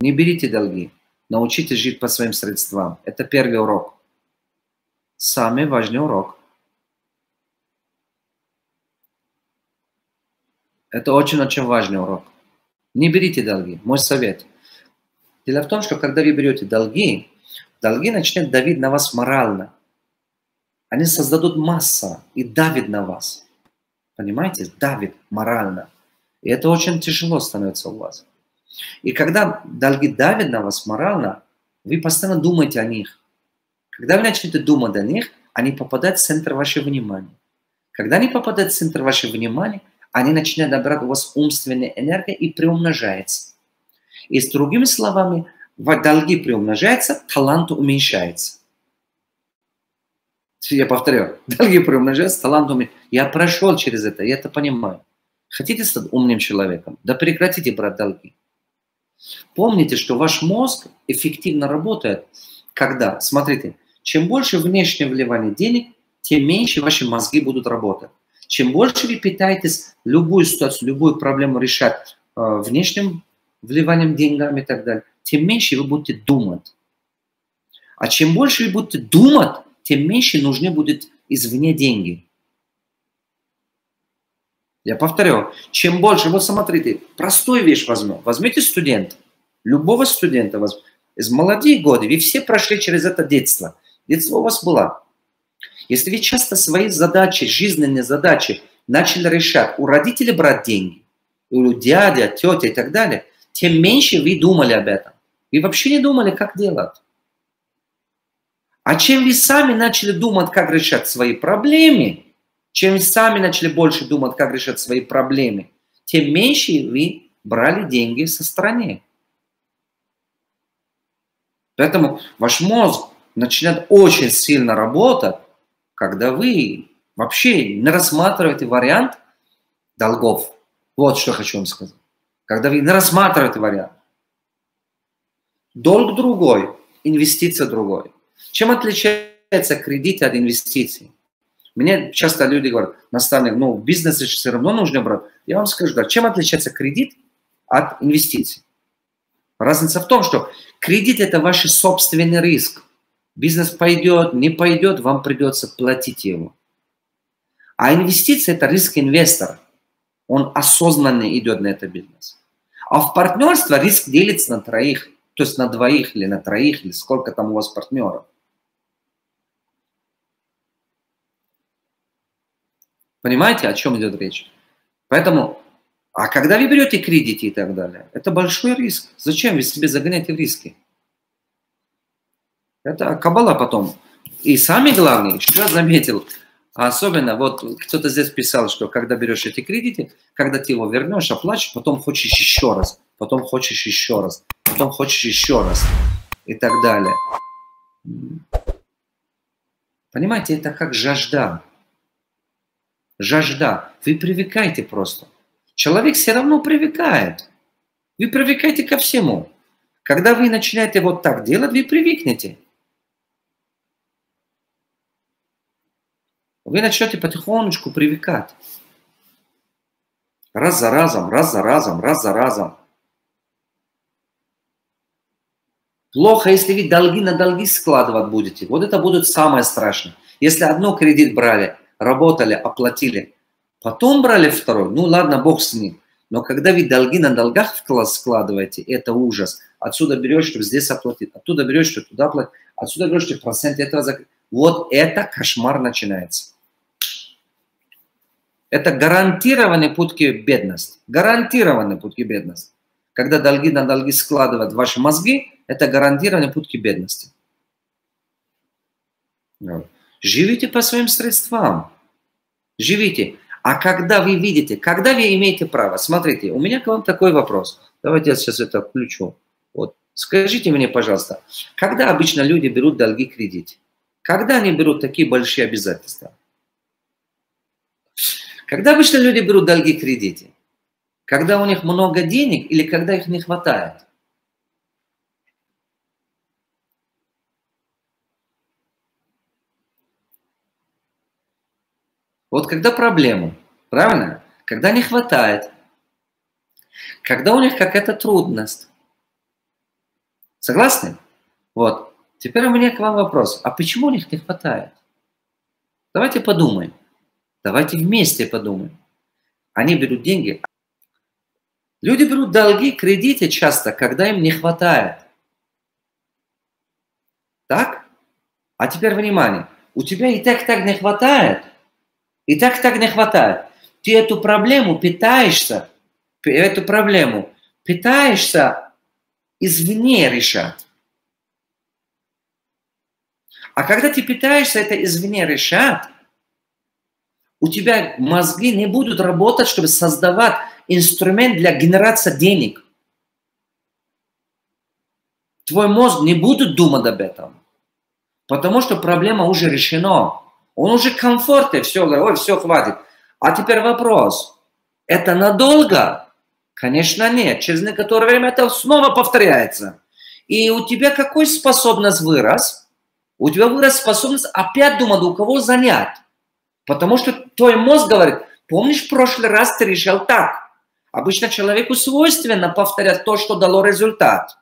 Не берите долги. Научитесь жить по своим средствам. Это первый урок. Самый важный урок. Это очень-очень важный урок. Не берите долги. Мой совет. Дело в том, что когда вы берете долги, долги начнут давить на вас морально. Они создадут массу и давят на вас. Понимаете? Давит морально. И это очень тяжело становится у вас. И когда долги давят на вас морально, вы постоянно думаете о них. Когда вы начнете думать о них, они попадают в центр вашего внимания. Когда они попадают в центр вашего внимания, они начинают набирать у вас умственную энергию и приумножается. И с другими словами, долги приумножаются, талант уменьшается. Я повторяю, долги приумножаются, талант уменьшается. Я прошел через это, я это понимаю. Хотите стать умным человеком? Да прекратите брать долги. Помните, что ваш мозг эффективно работает, когда, смотрите, чем больше внешнего вливания денег, тем меньше ваши мозги будут работать. Чем больше вы питаетесь любую ситуацию, любую проблему решать внешним вливанием деньгами и так далее, тем меньше вы будете думать. А чем больше вы будете думать, тем меньше нужны будут извне деньги. Я повторю, чем больше, вот смотрите, простую вещь возьмем. Возьмите студента, любого студента, из молодых годы, вы все прошли через это детство. Детство у вас было. Если вы часто свои задачи, жизненные задачи начали решать, у родителей брать деньги, у дядя, тетя и так далее, тем меньше вы думали об этом. Вы вообще не думали, как делать. А чем вы сами начали думать, как решать свои проблемы, чем вы сами начали больше думать, как решать свои проблемы, тем меньше вы брали деньги со стороны. Поэтому ваш мозг начинает очень сильно работать, когда вы вообще не рассматриваете вариант долгов. Вот что хочу вам сказать. Когда вы не рассматриваете вариант. Долг другой, инвестиция другой. Чем отличается кредит от инвестиций? Мне часто люди говорят, наставник, в бизнесе все равно нужно брать. Я вам скажу, да, чем отличается кредит от инвестиций? Разница в том, что кредит – это ваш собственный риск. Бизнес пойдет, не пойдет, вам придется платить его. А инвестиция – это риск инвестора. Он осознанно идет на этот бизнес. А в партнерство риск делится на троих. То есть на двоих или на троих, или сколько там у вас партнеров. Понимаете, о чем идет речь? Поэтому, а когда вы берете кредиты и так далее, это большой риск. Зачем вы себе загоняете в риски? Это кабала потом. И самое главное, что я заметил, особенно, вот кто-то здесь писал, что когда берешь эти кредиты, когда ты его вернешь, оплачиваешь, потом хочешь еще раз, потом хочешь еще раз, потом хочешь еще раз и так далее. Понимаете, это как жажда. Жажда. Вы привыкаете просто. Человек все равно привыкает. Вы привыкаете ко всему. Когда вы начинаете вот так делать, вы привыкнете. Вы начнете потихонечку привыкать. Раз за разом, раз за разом, раз за разом. Плохо, если вы долги на долги складывать будете. Вот это будет самое страшное. Если одно кредит брали, работали, оплатили, потом брали второй, ладно, бог с ним. Но когда вы долги на долгах складываете, это ужас. Отсюда берешь, чтобы здесь оплатить, оттуда берешь, чтобы туда платить, отсюда берешь, чтобы процент этого закрыть. Вот это кошмар начинается. Это гарантированный путь к бедности. Гарантированный путь к бедности. Когда долги на долги складывают ваши мозги, это гарантированный путь к бедности. Живите по своим средствам. Живите. А когда вы видите, когда вы имеете право, смотрите, у меня к вам такой вопрос. Давайте я сейчас это включу. Вот. Скажите мне, пожалуйста, когда обычно люди берут долги, кредит? Когда они берут такие большие обязательства? Когда обычно люди берут долги, кредиты? Когда у них много денег или когда их не хватает? Вот когда проблемы, правильно? Когда не хватает. Когда у них какая-то трудность. Согласны? Вот. Теперь у меня к вам вопрос. А почему у них не хватает? Давайте подумаем. Давайте вместе подумаем. Они берут деньги. Люди берут долги, кредиты часто, когда им не хватает. Так? А теперь внимание. У тебя и так не хватает. И так не хватает. Ты эту проблему пытаешься извне решать. А когда ты пытаешься это извне решать, у тебя мозги не будут работать, чтобы создавать инструмент для генерации денег. Твой мозг не будет думать об этом, потому что проблема уже решена. Он уже в комфорте, все, ой, все, хватит. А теперь вопрос. Это надолго? Конечно, нет. Через некоторое время это снова повторяется. И у тебя какой способность вырос? У тебя вырос способность опять думать, у кого занять. Потому что твой мозг говорит, помнишь, в прошлый раз ты решил так. Обычно человеку свойственно повторять то, что дало результат.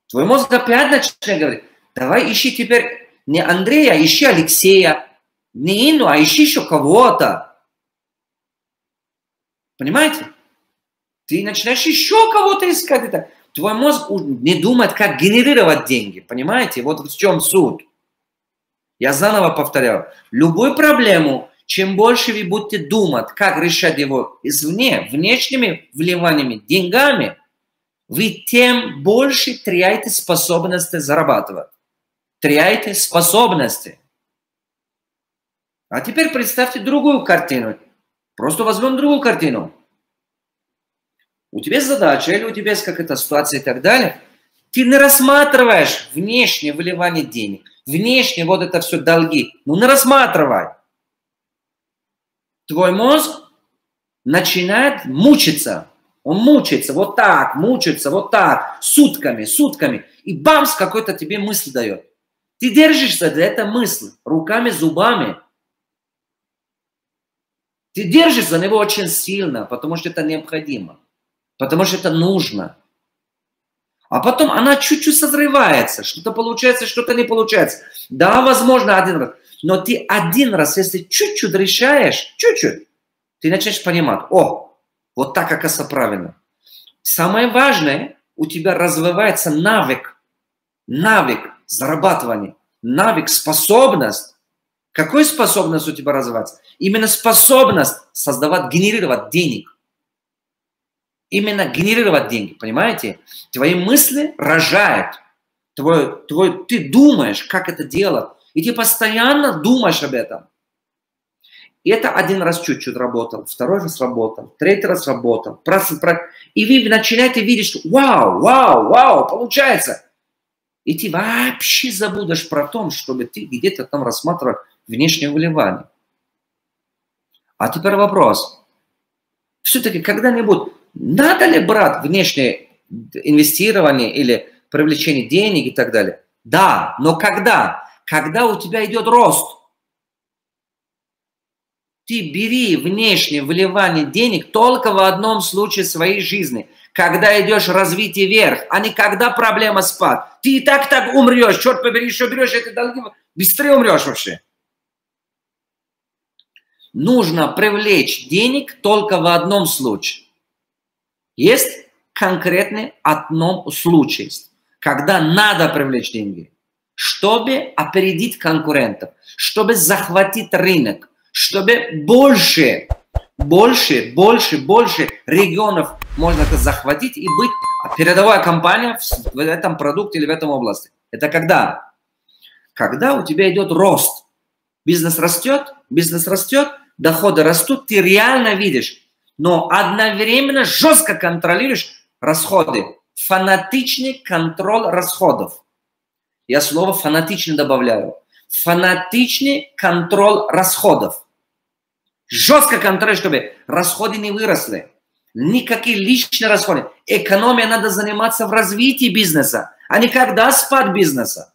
Твой мозг опять начинает говорить, давай ищи теперь не Андрея, а ищи Алексея. Не Инну, а ищи еще кого-то. Понимаете? Ты начинаешь еще кого-то искать. Твой мозг не думает, как генерировать деньги. Понимаете? Вот в чем суть. Я заново повторяю. Любую проблему, чем больше вы будете думать, как решать его извне, внешними вливаниями, деньгами, вы тем больше теряете способности зарабатывать. Теряете способности. А теперь представьте другую картину. Просто возьмем другую картину. У тебя есть задача, или у тебя есть какая-то ситуация и так далее. Ты не рассматриваешь внешнее выливание денег. Внешне вот это все долги. Ну не рассматривай. Твой мозг начинает мучиться. Он мучается вот так, сутками. И бамс, какой-то тебе мысль дает. Ты держишься за эту мысль руками, зубами. Ты держишься за него очень сильно, потому что это необходимо. Потому что это нужно. А потом она чуть-чуть созревается. Что-то получается, что-то не получается. Да, возможно, один раз. Но ты один раз, если чуть-чуть решаешь, чуть-чуть, ты начнешь понимать, о, вот так, оказывается, правильно. Самое важное, у тебя развивается навык зарабатывания, навык, способность. Какой способность у тебя развивается? Именно способность создавать, генерировать денег. Именно генерировать деньги, понимаете? Твои мысли рожают. Ты думаешь, как это делать. И ты постоянно думаешь об этом. И это один раз чуть-чуть работал, второй раз работал, третий раз работал. И вы начинаете видеть, что вау, получается. И ты вообще забудешь про то, чтобы ты где-то там рассматривал внешнее выливание. А теперь вопрос. Все-таки когда-нибудь надо ли брать внешнее инвестирование или привлечение денег и так далее? Да, но когда? Когда у тебя идет рост. Ты бери внешнее выливание денег только в одном случае в своей жизни. Когда идешь развитие вверх, а не когда проблема спад. Ты и так умрешь, черт побери, еще берешь эти долги, быстрее умрешь вообще. Нужно привлечь денег только в одном случае. Есть конкретный одном случае, когда надо привлечь деньги, чтобы опередить конкурентов, чтобы захватить рынок, чтобы больше регионов можно захватить и быть передовая компания в этом продукте или в этом области. Это когда? Когда у тебя идет рост. Бизнес растет, доходы растут, ты реально видишь, но одновременно жестко контролируешь расходы. Фанатичный контроль расходов. Я слово фанатичный добавляю. Фанатичный контроль расходов. Жестко контролируешь, чтобы расходы не выросли. Никакие личные расходы. Экономия надо заниматься в развитии бизнеса, а не когда спад бизнеса.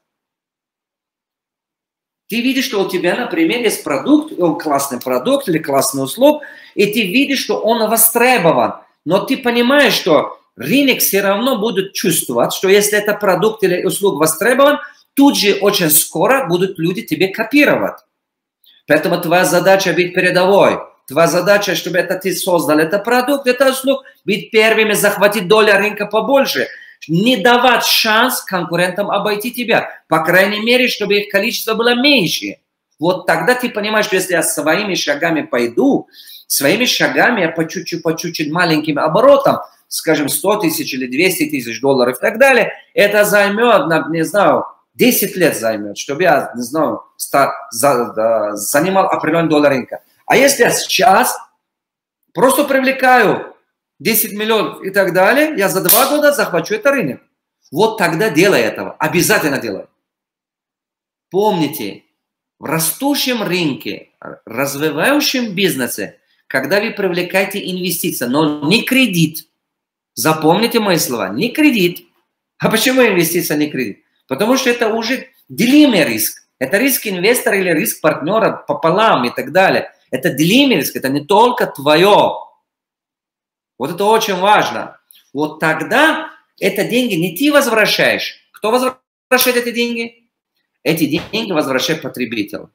Ты видишь, что у тебя, например, есть продукт, классный продукт или классный услуг, и ты видишь, что он востребован. Но ты понимаешь, что рынок все равно будет чувствовать, что если это продукт или услуга востребован, тут же очень скоро будут люди тебе копировать. Поэтому твоя задача быть передовой. Твоя задача, чтобы это ты создал, это продукт, это услуга, быть первыми, захватить долю рынка побольше. Не давать шанс конкурентам обойти тебя. По крайней мере, чтобы их количество было меньше. Вот тогда ты понимаешь, что если я своими шагами пойду, своими шагами я по чуть-чуть маленьким оборотом, скажем, 100 тысяч или 200 тысяч долларов и так далее, это займет, не знаю, 10 лет займет, чтобы я, не знаю, занимал определенную долю рынка. А если я сейчас просто привлекаю 10 миллионов и так далее, я за 2 года захвачу этот рынок. Вот тогда делай этого. Обязательно делай. Помните, в растущем рынке, развивающем бизнесе, когда вы привлекаете инвестиции, но не кредит. Запомните мои слова, не кредит. А почему инвестиция, не кредит? Потому что это уже делимый риск. Это риск инвестора или риск партнера пополам и так далее. Это делимый риск, это не только твое. Вот это очень важно. Вот тогда это деньги не ты возвращаешь. Кто возвращает эти деньги? Эти деньги возвращает потребитель.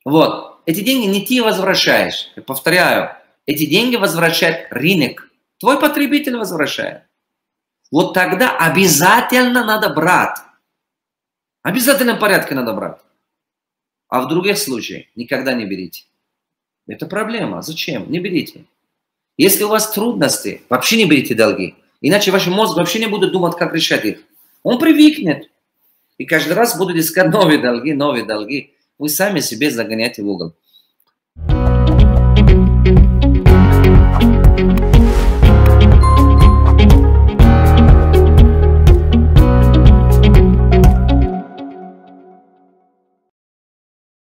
Вот. Эти деньги не ты возвращаешь. Я повторяю. Эти деньги возвращает рынок. Твой потребитель возвращает. Вот тогда обязательно надо брать. В обязательном порядке надо брать. А в других случаях никогда не берите. Это проблема. Зачем? Не берите. Если у вас трудности, вообще не берите долги. Иначе ваш мозг вообще не будет думать, как решать их. Он привыкнет. И каждый раз будет искать новые долги. Вы сами себе загоняете в угол.